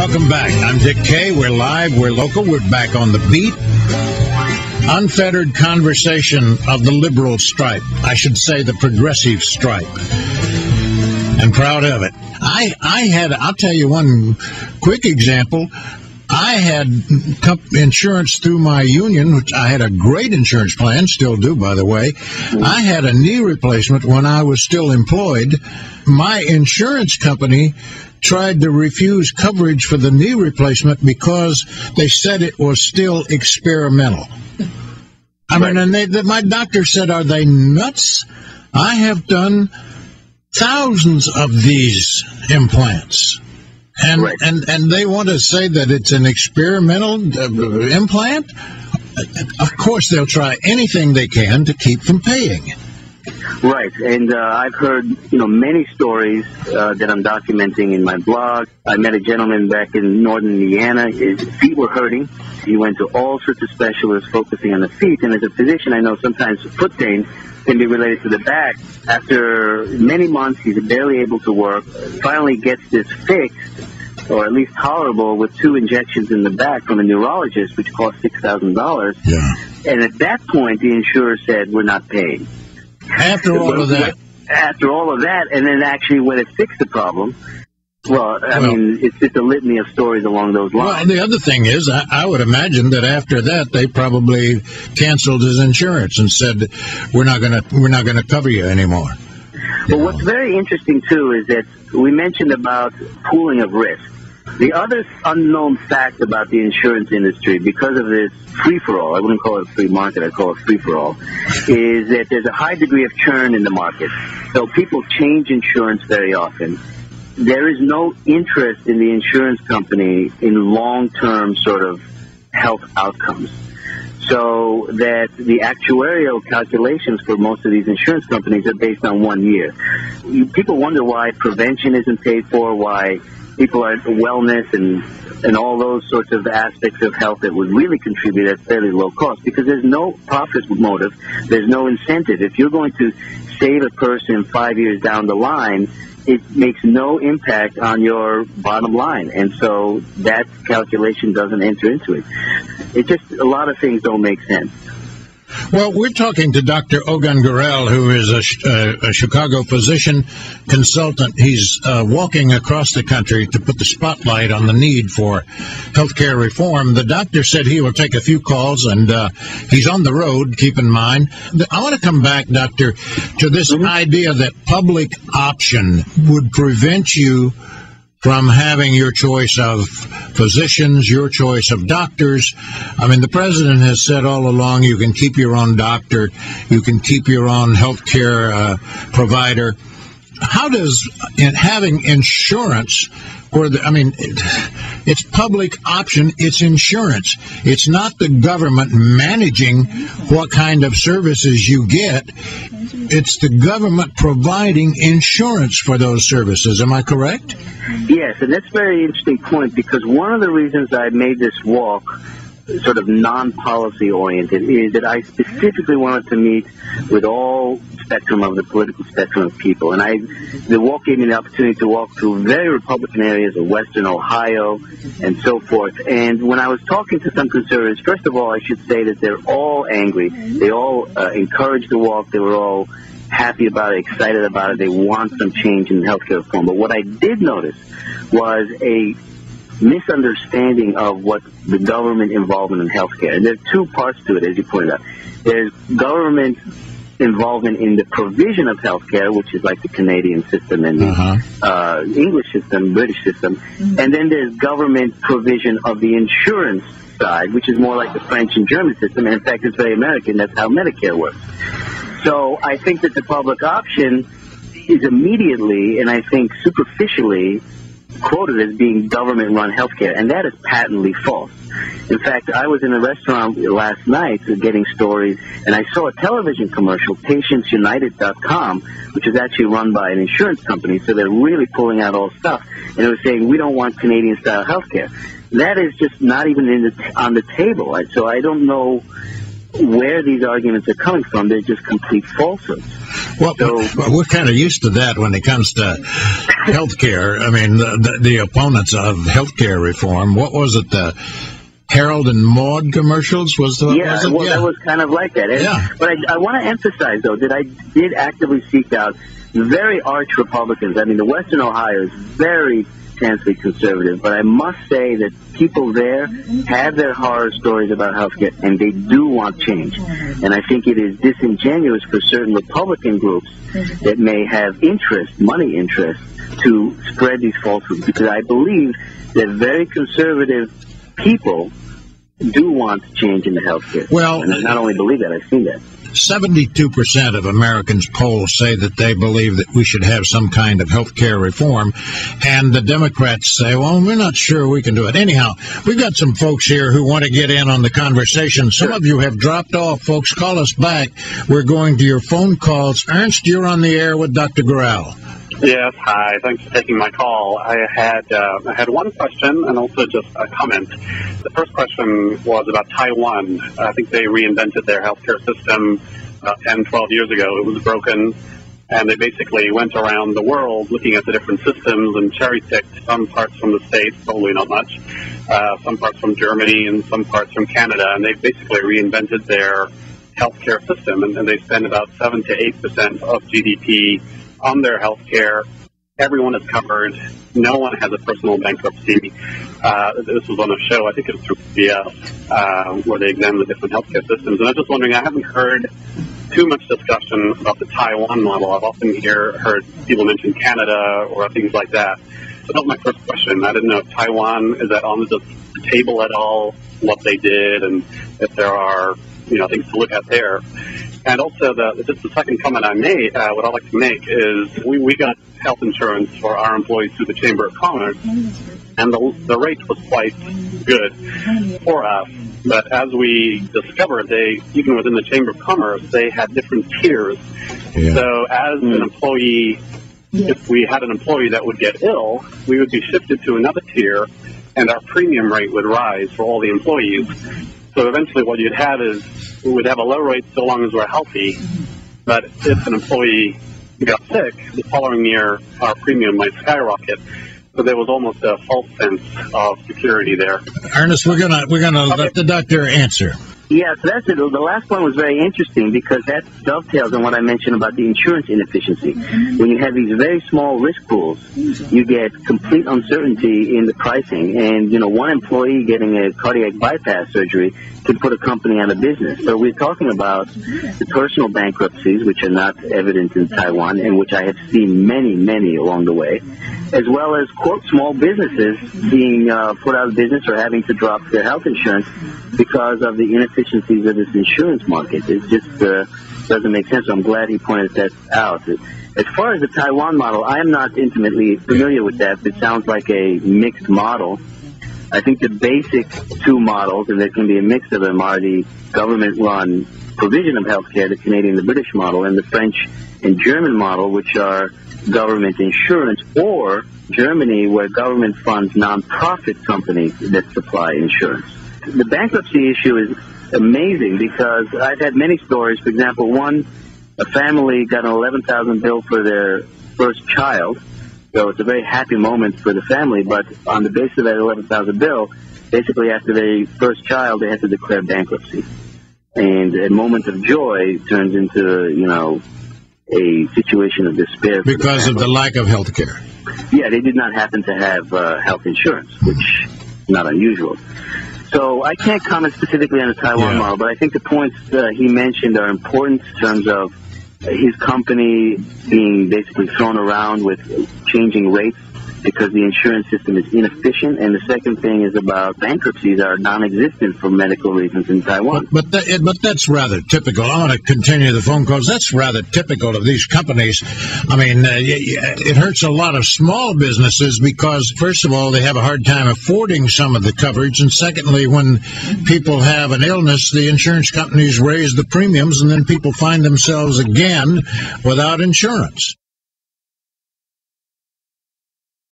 Welcome back. I'm Dick Kay. We're live. We're local. We're back on the beat. Unfettered conversation of the liberal stripe. I should say the progressive stripe. And proud of it. I'll tell you one quick example. I had insurance through my union, which I had a great insurance plan, still do, by the way. I had a knee replacement when I was still employed. My insurance company tried to refuse coverage for the knee replacement because they said it was still experimental. I mean, and my doctor said, are they nuts? I have done thousands of these implants. And they want to say that it's an experimental implant? Of course, they'll try anything they can to keep from paying. Right, and I've heard, many stories that I'm documenting in my blog. I met a gentleman back in northern Indiana. His feet were hurting. He went to all sorts of specialists focusing on the feet, and as a physician, I know sometimes foot pain can be related to the back. After many months, he's barely able to work, finally gets this fixed, or at least tolerable, with 2 injections in the back from a neurologist, which cost $6,000. Yeah. And at that point, the insurer said, we're not paying. After all of that, and then actually when it fixed the problem, I mean, it's just a litany of stories along those lines. Well, the other thing is, I would imagine that after that they probably canceled his insurance and said, we're not going to cover you anymore. Well, what's very interesting too is that we mentioned about pooling of risk. The other unknown fact about the insurance industry, because of this free-for-all, I wouldn't call it free market, I'd call it free-for-all, is that there's a high degree of churn in the market. So people change insurance very often. There is no interest in the insurance company in long-term sort of health outcomes. So that the actuarial calculations for most of these insurance companies are based on 1 year. People wonder why prevention isn't paid for, why people are wellness and all those sorts of aspects of health that would really contribute at fairly low cost, because there's no profit motive, there's no incentive. If you're going to save a person 5 years down the line, it makes no impact on your bottom line, and so that calculation doesn't enter into it. It just, a lot of things don't make sense. Well, we're talking to Dr. Ogan Gurel, who is a Chicago physician consultant. He's walking across the country to put the spotlight on the need for healthcare reform. The doctor said he will take a few calls, and he's on the road, keep in mind. I want to come back, Doctor, to this idea that public option would prevent you from having your choice of physicians, your choice of doctors. I mean, the president has said all along you can keep your own doctor, you can keep your own health care provider. How does having insurance, it's public option, it's insurance. It's not the government managing what kind of services you get. It's the government providing insurance for those services. Am I correct? Yes, and that's a very interesting point, because one of the reasons I made this walk sort of non-policy oriented is that I specifically wanted to meet with all spectrum of the political spectrum of people. And the walk gave me the opportunity to walk through very Republican areas of Western Ohio and so forth. And when I was talking to some conservatives, first of all, I should say that they're all angry. They all encouraged the walk. They were all happy about it, excited about it. They want some change in healthcare reform. But what I did notice was a misunderstanding of what the government involvement in healthcare. And there are 2 parts to it, as you pointed out. There's government involvement in the provision of healthcare, which is like the Canadian system and the English system, British system. And then there's government provision of the insurance side, which is more like the French and German system. And in fact, it's very American. That's how Medicare works. So I think that the public option is immediately, and I think superficially, quoted as being government-run healthcare, and that is patently false. In fact, I was in a restaurant last night getting stories, and I saw a television commercial, PatientsUnited.com, which is actually run by an insurance company, so they're really pulling out all stuff, and it was saying, we don't want Canadian-style healthcare. That is just not even on the table, so I don't know where these arguments are coming from. They're just complete falsehoods. Well, we're kind of used to that when it comes to health care. I mean, the opponents of health care reform, what was it, the Harold and Maude commercials? That was kind of like that. But I want to emphasize, though, that I did actively seek out very arch Republicans. I mean, the Western Ohio is very intensely conservative, but I must say that people there have their horror stories about healthcare, and they do want change. And I think it is disingenuous for certain Republican groups that may have money interest, to spread these falsehoods, because I believe that very conservative people do want change in the healthcare. Well, and I not only believe that, I've seen that. 72% of Americans polled say that they believe that we should have some kind of health care reform, and the Democrats say, well, we're not sure we can do it. Anyhow, we've got some folks here who want to get in on the conversation. Some of you have dropped off. Folks, call us back. We're going to your phone calls. Ernst, you're on the air with Dr. Gurel. Yes, hi. Thanks for taking my call. I had one question and also just a comment. The first question was about Taiwan. I think they reinvented their healthcare system 10, 12 years ago. It was broken, and they basically went around the world looking at the different systems and cherry-picked some parts from the States, probably not much, some parts from Germany and some parts from Canada, and they basically reinvented their healthcare system, and they spend about 7 to 8% of GDP on their health care. Everyone is covered. No one has a personal bankruptcy. This was on a show, I think it was through PBS, where they examined the different healthcare systems. And I was just wondering, I haven't heard too much discussion about the Taiwan model. I've often heard people mention Canada or things like that. So that was my first question. I didn't know if Taiwan, is that on the table at all, what they did, and if there are things to look at there. And also, just the second comment I made, what I'd like to make is we got health insurance for our employees through the Chamber of Commerce, and the rate was quite good for us. But as we discovered, even within the Chamber of Commerce, they had different tiers. Yeah. So as an employee, if we had an employee that would get ill, we would be shifted to another tier, and our premium rate would rise for all the employees. So eventually what you'd have is we would have a low rate so long as we're healthy, but if an employee got sick, the following year our premium might skyrocket. So there was almost a false sense of security there. Ernest, we're gonna let the doctor answer. Yeah, so that's it. The last one was very interesting because that dovetails on what I mentioned about the insurance inefficiency. When you have these very small risk pools, you get complete uncertainty in the pricing. And, one employee getting a cardiac bypass surgery can put a company out of business. So we're talking about the personal bankruptcies, which are not evident in Taiwan, and which I have seen many, many along the way, as well as, quote, small businesses being put out of business or having to drop their health insurance because of the inefficiencies of this insurance market. It just doesn't make sense. So I'm glad he pointed that out. As far as the Taiwan model, I am not intimately familiar with that. It sounds like a mixed model. I think the basic two models, and there can be a mix of them, are the government-run provision of healthcare, the Canadian, the British model, and the French and German model, which are government insurance, or Germany, where government funds nonprofit companies that supply insurance. The bankruptcy issue is amazing because I've had many stories. For example, a family got an $11,000 bill for their first child. So it's a very happy moment for the family, but on the basis of that $11,000 bill, basically after their first child, they had to declare bankruptcy. And a moment of joy turns into, a situation of despair. Because of the lack of health care. Yeah, they did not happen to have health insurance, which is not unusual. So I can't comment specifically on the Taiwan model, but I think the points he mentioned are important in terms of his company being basically thrown around with changing rates because the insurance system is inefficient. And the second thing is about bankruptcies are non-existent for medical reasons in Taiwan. But that's rather typical. I want to continue the phone calls. That's rather typical of these companies. I mean, it hurts a lot of small businesses because, first of all, they have a hard time affording some of the coverage. And secondly, when people have an illness, the insurance companies raise the premiums, and then people find themselves again without insurance.